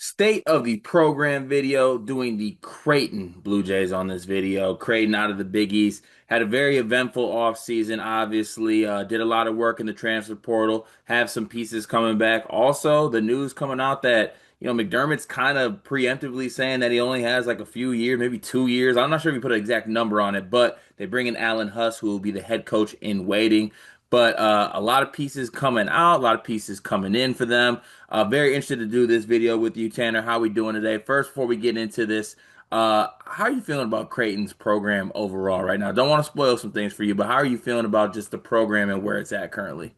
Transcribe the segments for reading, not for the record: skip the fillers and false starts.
State of the program video, doing the Creighton Bluejays on this video. Creighton out of the Big East had a very eventful offseason, obviously. Did a lot of work in the transfer portal, have some pieces coming back. Also, the news coming out that, McDermott's kind of preemptively saying that he only has like a few years, maybe 2 years. I'm not sure if he put an exact number on it, but they bring in Alan Huss, who will be the head coach in waiting. But a lot of pieces coming out, a lot of pieces coming in for them. Very interested to do this video with you, Tanner. How we doing today? First, before we get into this, how are you feeling about Creighton's program overall right now? Don't want to spoil some things for you, but how are you feeling about just the program and where it's at currently?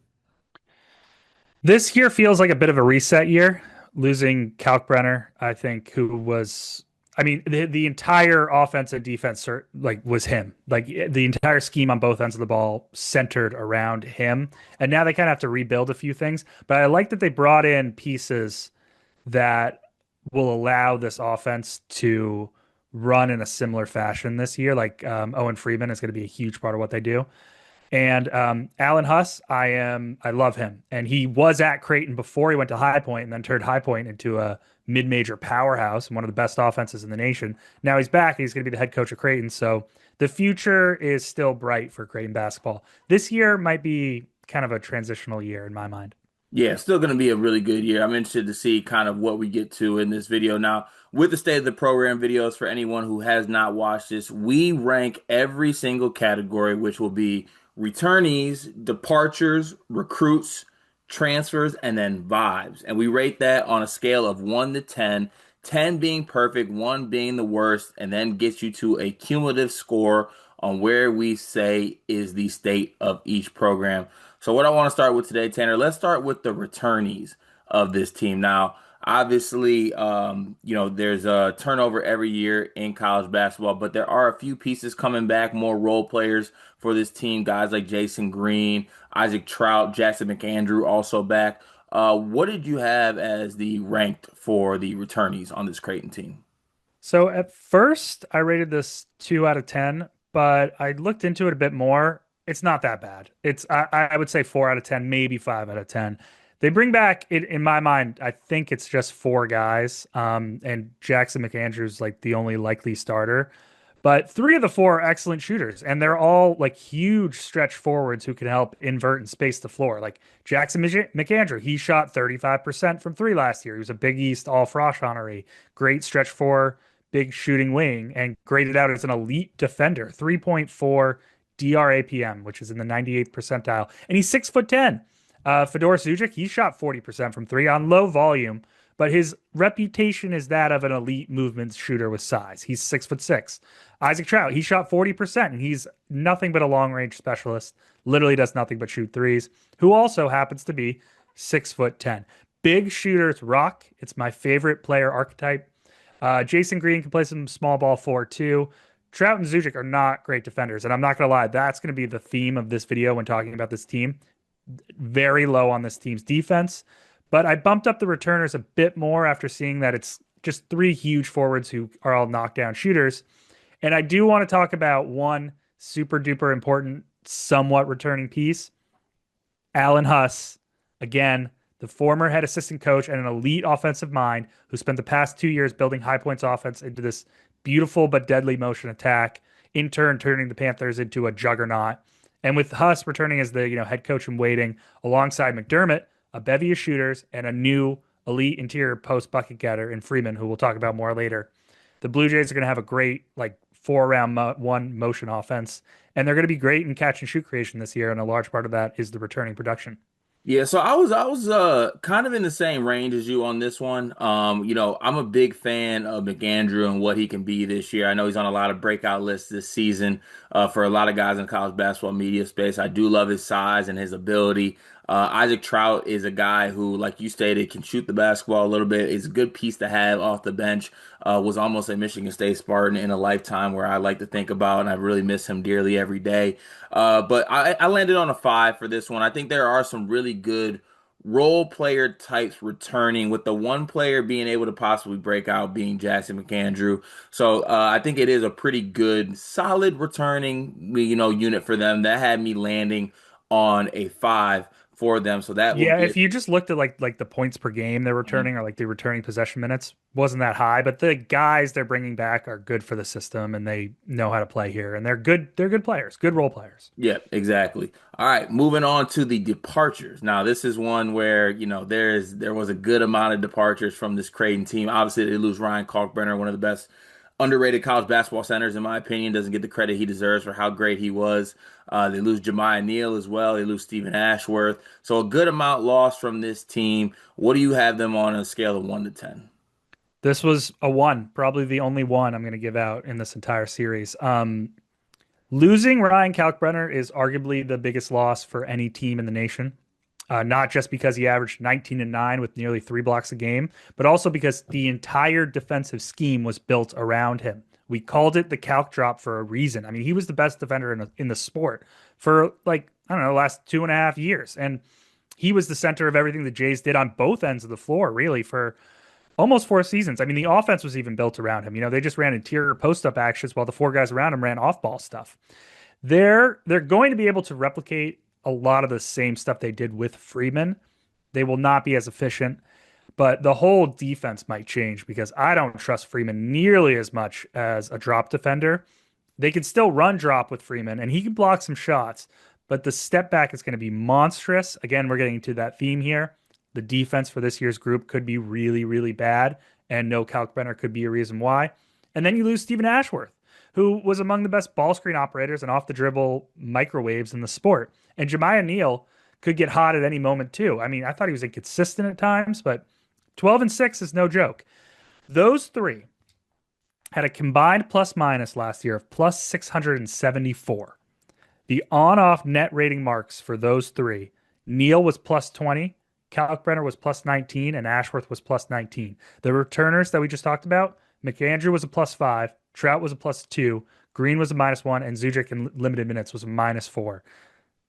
This year feels like a bit of a reset year. Losing Kalkbrenner, I think, who was, I mean, the entire offense and defense, like, was him. Like, the entire scheme on both ends of the ball centered around him. And now they kind of have to rebuild a few things. But I like that they brought in pieces that will allow this offense to run in a similar fashion this year. Like, Owen Freeman is going to be a huge part of what they do. And Alan Huss, I love him, and he was at Creighton before he went to High Point, and then turned High Point into a mid-major powerhouse and one of the best offenses in the nation. Now he's back; he's going to be the head coach of Creighton, so the future is still bright for Creighton basketball. This year might be kind of a transitional year in my mind. Yeah, still going to be a really good year. I'm interested to see kind of what we get to in this video. Now, with the state of the program videos, for anyone who has not watched this, we rank every single category, which will be returnees, departures, recruits, transfers, and then vibes. And we rate that on a scale of 1 to 10, 10 being perfect, 1 being the worst, and then gets you to a cumulative score on where we say is the state of each program. So what I want to start with today, Tanner, let's start with the returnees of this team. Now, obviously, there's a turnover every year in college basketball, but there are a few pieces coming back, more role players for this team, guys like Jason Green, Isaac Trout, Jackson McAndrew also back. What did you have as the ranked for the returnees on this Creighton team? So at first, I rated this 2 out of 10, but I looked into it a bit more. It's not that bad. I would say 4 out of 10, maybe 5 out of 10. They bring back it in my mind. I think it's just four guys, and Jackson McAndrew's like the only likely starter. But three of the four are excellent shooters, and they're all like huge stretch forwards who can help invert and space the floor. Like McAndrew, he shot 35% from three last year. He was a Big East All Frosh honoree, great stretch four, big shooting wing, and graded out as an elite defender, 3.4 DRAPM, which is in the 98th percentile. And he's 6'10". Fedor Zujic, he shot 40% from three on low volume, but his reputation is that of an elite movement shooter with size. He's 6'6". Isaac Trout, he shot 40%, and he's nothing but a long range specialist, literally does nothing but shoot threes, who also happens to be 6'10". Big shooters rock. It's my favorite player archetype. Jason Green can play some small ball four too. Trout and Zujic are not great defenders, and I'm not going to lie, that's going to be the theme of this video when talking about this team. Very low on this team's defense, but I bumped up the returners a bit more after seeing that it's just three huge forwards who are all knockdown shooters. And I do want to talk about one super duper important, somewhat returning piece. Alan Huss, again, the former head assistant coach and an elite offensive mind who spent the past 2 years building High Point's offense into this beautiful but deadly motion attack, in turn turning the Panthers into a juggernaut. And with Huss returning as the head coach in waiting, alongside McDermott, a bevy of shooters, and a new elite interior post bucket getter in Freeman, who we'll talk about more later, the Blue Jays are going to have a great like one motion offense, and they're going to be great in catch and shoot creation this year. And a large part of that is the returning production. Yeah, so I was kind of in the same range as you on this one. I'm a big fan of McAndrew and what he can be this year. I know he's on a lot of breakout lists this season for a lot of guys in the college basketball media space. I do love his size and his ability. Isaac Trout is a guy who, like you stated, can shoot the basketball a little bit. Is a good piece to have off the bench. Was almost a Michigan State Spartan in a lifetime where I like to think about, and I really miss him dearly every day. But I landed on a 5 for this one. I think there are some really good role player types returning, with the one player being able to possibly break out being Jackson McAndrew. So I think it is a pretty good, solid returning, unit for them. That had me landing on a 5. for them. So that will Yeah, be a if you just looked at like the points per game they're Mhm. returning or like the returning possession minutes, wasn't that high, but the guys they're bringing back are good for the system and they know how to play here and they're good players, good role players. Yeah, exactly. All right, moving on to the departures. Now, this is one where, there was a good amount of departures from this Creighton team. Obviously, they lose Ryan Kalkbrenner, one of the best underrated college basketball centers, in my opinion. Doesn't get the credit he deserves for how great he was. They lose Jemiah Neal as well. They lose Stephen Ashworth. So a good amount lost from this team. What do you have them on a scale of 1 to 10? This was a one, probably the only one I'm going to give out in this entire series. Losing Ryan Kalkbrenner is arguably the biggest loss for any team in the nation. Not just because he averaged 19 and 9 with nearly 3 blocks a game, but also because the entire defensive scheme was built around him. We called it the calc drop for a reason. I mean, he was the best defender in the sport for like, I don't know, the last 2.5 years. And he was the center of everything the Jays did on both ends of the floor, really, for almost 4 seasons. I mean, the offense was even built around him. They just ran interior post up actions while the four guys around him ran off ball stuff. They're going to be able to replicate a lot of the same stuff they did with Freeman. They will not be as efficient, but the whole defense might change because I don't trust Freeman nearly as much as a drop defender. They can still run drop with Freeman and he can block some shots, but the step back is going to be monstrous. Again, we're getting to that theme here. The defense for this year's group could be really, really bad, and no Kalkbrenner could be a reason why. And then you lose Stephen Ashworth, who was among the best ball screen operators and off the dribble microwaves in the sport. And Jemiah Neal could get hot at any moment, too. I mean, I thought he was inconsistent at times, but 12 and 6 is no joke. Those three had a combined plus minus last year of plus 674. The on off net rating marks for those three, Neal was plus 20, Kalkbrenner was plus 19, and Ashworth was plus 19. The returners that we just talked about, McAndrew was a plus 5, Trout was a plus 2, Green was a minus 1, and Zujic in limited minutes was a minus 4.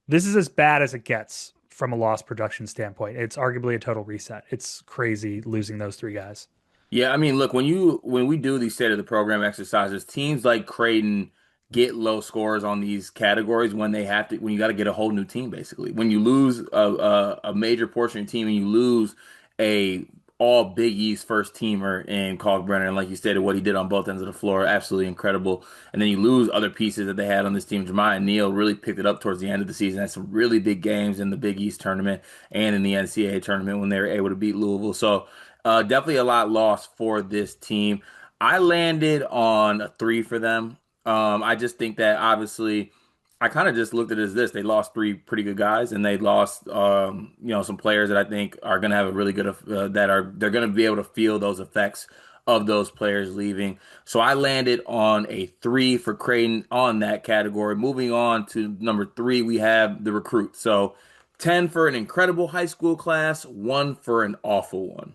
This is as bad as it gets from a lost production standpoint. It's arguably a total reset. It's crazy losing those three guys. Yeah, I mean, look, when we do these state of the program exercises, teams like Creighton get low scores on these categories when they have to when you got to get a whole new team basically. When you lose a major portion of your team and you lose a all Big East first teamer in Kalkbrenner, and like you stated, what he did on both ends of the floor, absolutely incredible. And then you lose other pieces that they had on this team. Jemiah Neal really picked it up towards the end of the season, had some really big games in the Big East tournament and in the NCAA tournament when they were able to beat Louisville. So definitely a lot lost for this team. I landed on a 3 for them. I just think that obviously I kind of just looked at it as this. They lost three pretty good guys, and they lost some players that I think are going to have a really good they're going to be able to feel those effects of those players leaving. So I landed on a 3 for Creighton on that category. Moving on to number 3, we have the recruit. So 10 for an incredible high school class, 1 for an awful one.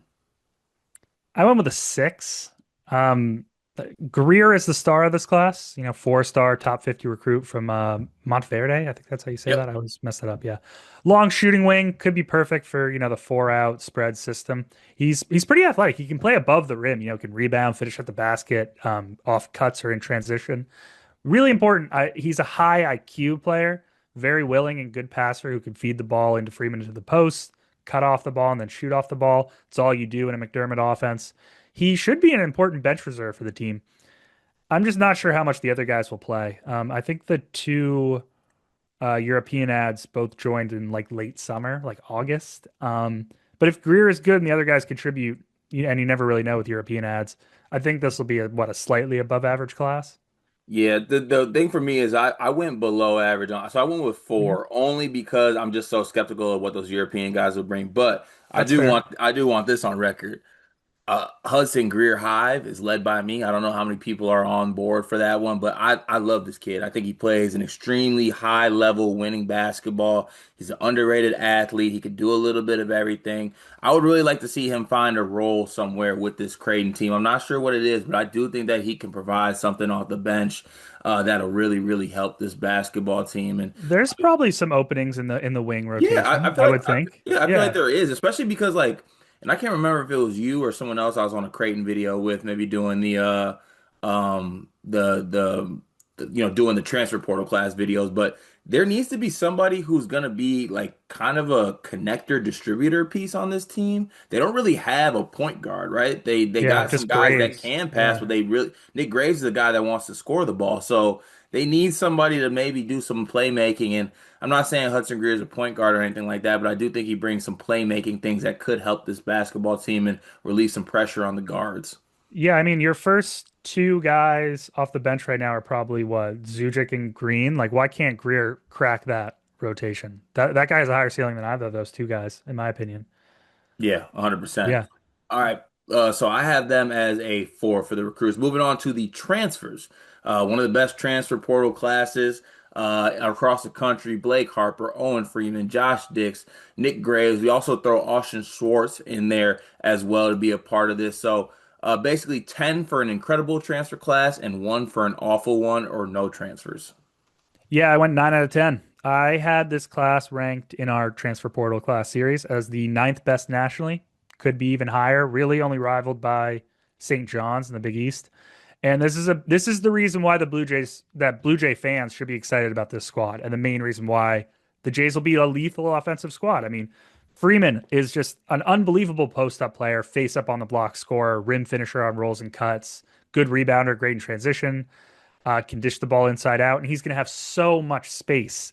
I went with a 6. Um, Greer is the star of this class, 4-star top 50 recruit from Monteverde. I think that's how you say that. Yep. I always mess that up. Yeah. Long shooting wing could be perfect for, the 4-out spread system. He's pretty athletic. He can play above the rim, can rebound, finish at the basket, off cuts or in transition. Really important. He's a high IQ player, very willing and good passer who can feed the ball into Freeman into the post, cut off the ball, and then shoot off the ball. It's all you do in a McDermott offense. He should be an important bench reserve for the team. I'm just not sure how much the other guys will play. I think the two European ads both joined in like late summer, like August. But if Greer is good and the other guys contribute, and you never really know with European ads, I think this will be a slightly above average class. Yeah, the thing for me is I went below average on, so I went with Mhm. 4 only because I'm just so skeptical of what those European guys will bring. But That's fair. I do want this on record. Hudson Greer Hive is led by me. I don't know how many people are on board for that one, but I love this kid. I think he plays an extremely high level winning basketball. He's an underrated athlete. He could do a little bit of everything. I would really like to see him find a role somewhere with this Creighton team. I'm not sure what it is, but I do think that he can provide something off the bench that'll really, really help this basketball team. And There's probably some openings in the wing yeah, rotation, I would think. I feel like Yeah, there is, especially because and I can't remember if it was you or someone else I was on a Creighton video with, maybe doing the doing the transfer portal class videos, but there needs to be somebody who's gonna be like kind of a connector distributor piece on this team. They don't really have a point guard, right? They Yeah, got some just guys that Graves. can pass, Yeah. but they really Nick Graves is a guy that wants to score the ball. So they need somebody to maybe do some playmaking. And I'm not saying Hudson Greer is a point guard or anything like that, but I do think he brings some playmaking things that could help this basketball team and relieve some pressure on the guards. Yeah, I mean, your first two guys off the bench right now are probably what, Zujic and Green. Like, why can't Greer crack that rotation? That guy has a higher ceiling than either of those two guys, in my opinion. Yeah, 100%. Yeah. All right. So I have them as a four for the recruits. Moving on to the transfers. One of the best transfer portal classes across the country. Blake Harper, Owen Freeman, Josh Dix, Nick Graves. We also throw Austin Schwartz in there as well to be a part of this. So basically 10 for an incredible transfer class and one for an awful one or no transfers. Yeah, I went 9 out of 10. I had this class ranked in our transfer portal class series as the ninth best nationally. Could be even higher, really only rivaled by St. John's in the Big East. And this is the reason why the Blue Jay fans should be excited about this squad, and the main reason why the Jays will be a lethal offensive squad. I mean, Freeman is just an unbelievable post up player, face up on the block scorer, rim finisher on rolls and cuts, good rebounder, great in transition, can dish the ball inside out, and he's going to have so much space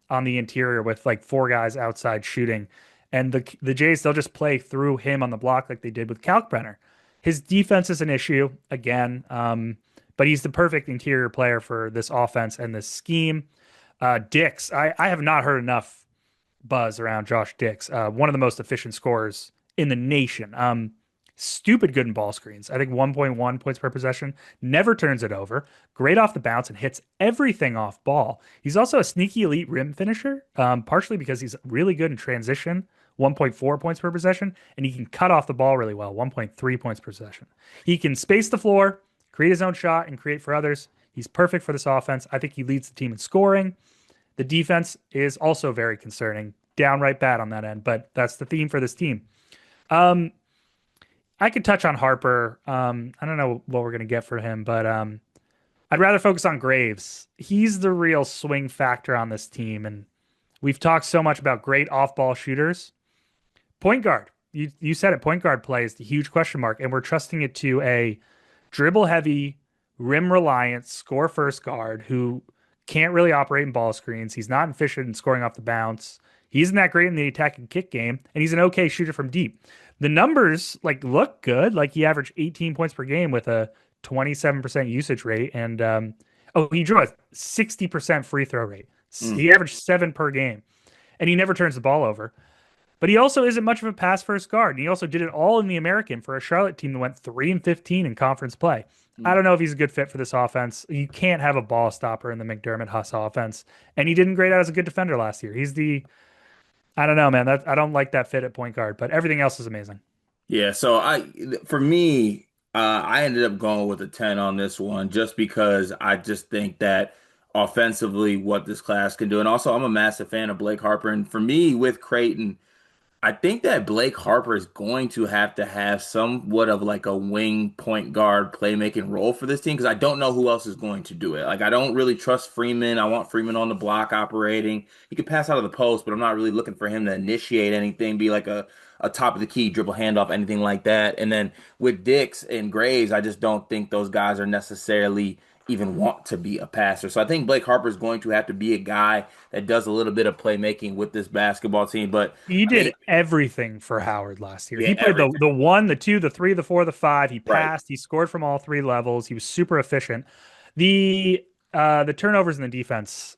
on the interior with like four guys outside shooting. And the Jays, they'll just play through him on the block like they did with Kalkbrenner. His defense is an issue again, but he's the perfect interior player for this offense and this scheme. Dix, I have not heard enough buzz around Josh Dix, one of the most efficient scorers in the nation. Stupid good in ball screens. I think 1.1 points per possession. Never turns it over. Great off the bounce and hits everything off ball. He's also a sneaky elite rim finisher, partially because he's really good in transition. 1.4 points per possession, and he can cut off the ball really well. 1.3 points per possession. He can space the floor, create his own shot, and create for others. He's perfect for this offense. I think he leads the team in scoring. The defense is also very concerning, downright bad on that end, but that's the theme for this team. Um, I could touch on Harper. I don't know what we're going to get for him, but I'd rather focus on Graves. He's the real swing factor on this team. And we've talked so much about great off ball shooters. Point guard. You said it. Point guard play is the huge question mark. And we're trusting it to a dribble heavy, rim reliant, score first guard who can't really operate in ball screens. He's not efficient in scoring off the bounce. He isn't that great in the attack and kick game, and he's an okay shooter from deep. The numbers like look good. Like he averaged 18 points per game with a 27% usage rate, and he drew a 60% free throw rate. Mm. He averaged 7 per game, and he never turns the ball over. But he also isn't much of a pass first guard. And he also did it all in the American for a Charlotte team that went 3-15 in conference play. I Mm. don't know if he's a good fit for this offense. You can't have a ball stopper in the McDermott Huss offense. And he didn't grade out as a good defender last year. I don't know, man. I don't like that fit at point guard, but everything else is amazing. Yeah, so for me, I ended up going with a 10 on this one just because I just think that offensively what this class can do. And also I'm a massive fan of Blake Harper. And for me with Creighton, I think that Blake Harper is going to have somewhat of like a wing point guard playmaking role for this team because I don't know who else is going to do it. Like I don't really trust Freeman. I want Freeman on the block operating. He could pass out of the post, but I'm not really looking for him to initiate anything, be like a top of the key dribble handoff, anything like that. And then with Dix and Graves, I just don't think those guys are necessarily even want to be a passer. So I think Blake Harper is going to have to be a guy that does a little bit of playmaking with this basketball team. But He I mean, did everything for Howard last year. yeah, He played everything. the one, the two, the three, the four, the five. He Right. passed. He scored from all three levels. He was super efficient. The turnovers in the defense,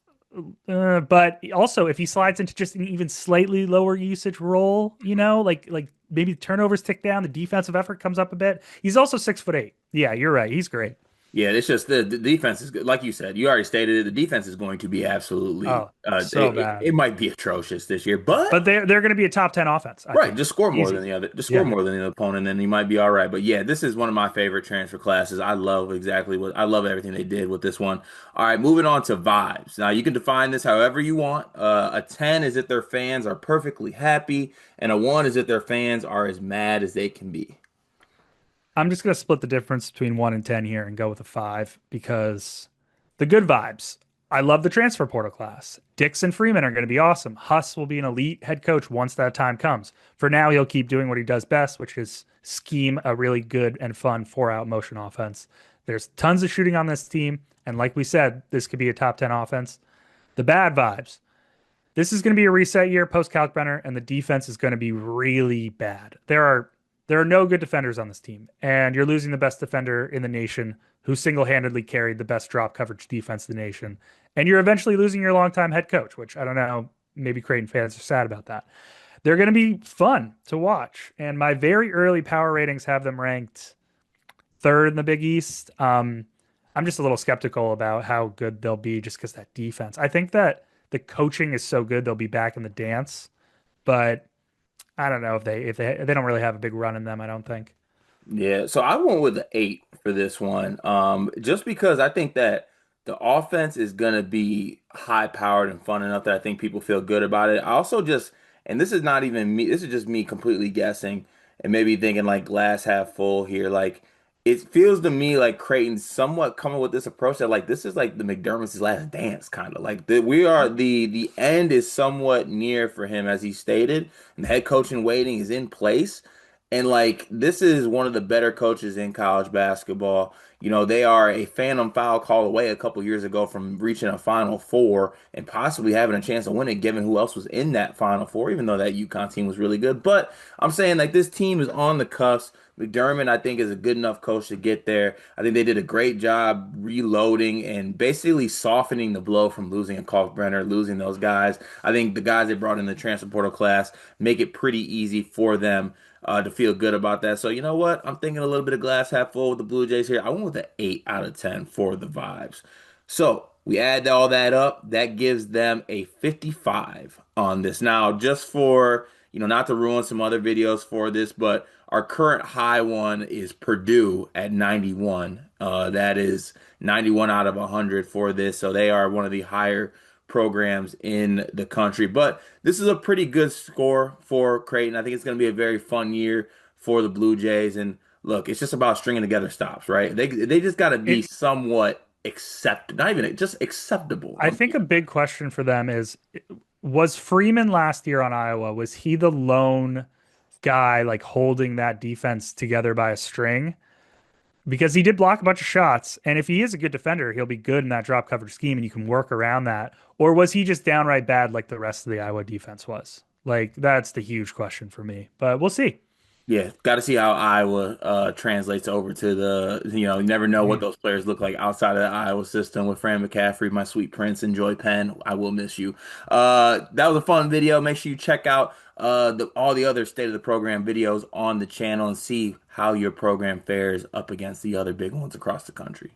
but also if he slides into just an even slightly lower usage role, like maybe the turnovers tick down, the defensive effort comes up a bit. He's also 6'8". Yeah, you're right. He's great. Yeah, it's just the defense is good. Like you said, you already stated it. The defense is going to be absolutely Oh, so it bad. might be atrocious this year, but But they're going to be a top 10 offense, I right, think. just score more than Easy. the other. Just score Yeah. more than the opponent, and you might be all right. But yeah, this is one of my favorite transfer classes. I love everything they did with this one. All right, moving on to vibes. Now you can define this however you want. A 10 is if their fans are perfectly happy, and a 1 is if their fans are as mad as they can be. I'm just going to split the difference between 1 and 10 here and go with a 5 because the good vibes. I love the transfer portal class. Dix and Freeman are going to be awesome. Huss will be an elite head coach once that time comes. For now, he'll keep doing what he does best, which is scheme a really good and fun four-out motion offense. There's tons of shooting on this team, and like we said, this could be a top 10 offense. The bad vibes. This is going to be a reset year post Kalkbrenner, and the defense is going to be really bad. There are no good defenders on this team, and you're losing the best defender in the nation, who single-handedly carried the best drop coverage defense in the nation, and you're eventually losing your longtime head coach, which I don't know. Maybe Creighton fans are sad about that. They're going to be fun to watch, and my very early power ratings have them ranked third in the Big East. I'm just a little skeptical about how good they'll be just because that defense. I think that the coaching is so good they'll be back in the dance, but I don't know if they don't really have a big run in them, I don't think. Yeah, so I went with the 8 for this one. Just because I think that the offense is gonna be high powered and fun enough that I think people feel good about it. I also just, and this is not even me, this is just me completely guessing and maybe thinking like glass half full here. Like it feels to me like Creighton's somewhat coming with this approach that like this is like the McDermott's last dance, kind of like we are the end is somewhat near for him as he stated, and the head coaching waiting is in place. And like this is one of the better coaches in college basketball. You know, they are a phantom foul call away a couple years ago from reaching a Final Four and possibly having a chance to win it, given who else was in that Final Four, even though that UConn team was really good. But I'm saying like this team is on the cusp. McDermott, I think, is a good enough coach to get there. I think they did a great job reloading and basically softening the blow from losing a Kalkbrenner, losing those guys. I think the guys they brought in the transfer portal class make it pretty easy for them to feel good about that. So you know what? I'm thinking a little bit of glass half full with the Blue Jays here. I went with an 8 out of 10 for the vibes. So we add all that up, that gives them a 55 on this. Now, just for, not to ruin some other videos for this, but our current high one is Purdue at 91. That is 91 out of 100 for this. So they are one of the higher programs in the country. But this is a pretty good score for Creighton. I think it's going to be a very fun year for the Blue Jays. And look, it's just about stringing together stops, right? They just got to be It, somewhat accept, not even just acceptable. I think a big question for them is, was Freeman last year on Iowa, was he the lone guy like holding that defense together by a string? Because he did block a bunch of shots, and if he is a good defender, he'll be good in that drop coverage scheme, and you can work around that. Or was he just downright bad like the rest of the Iowa defense was? Like that's the huge question for me, but we'll see. Yeah, got to see how Iowa translates over to you never know what Mhm. those players look like outside of the Iowa system with Fran McCaffrey, my sweet prince, and Joy Penn. I will miss you. That was a fun video. Make sure you check out all the other state of the program videos on the channel and see how your program fares up against the other big ones across the country.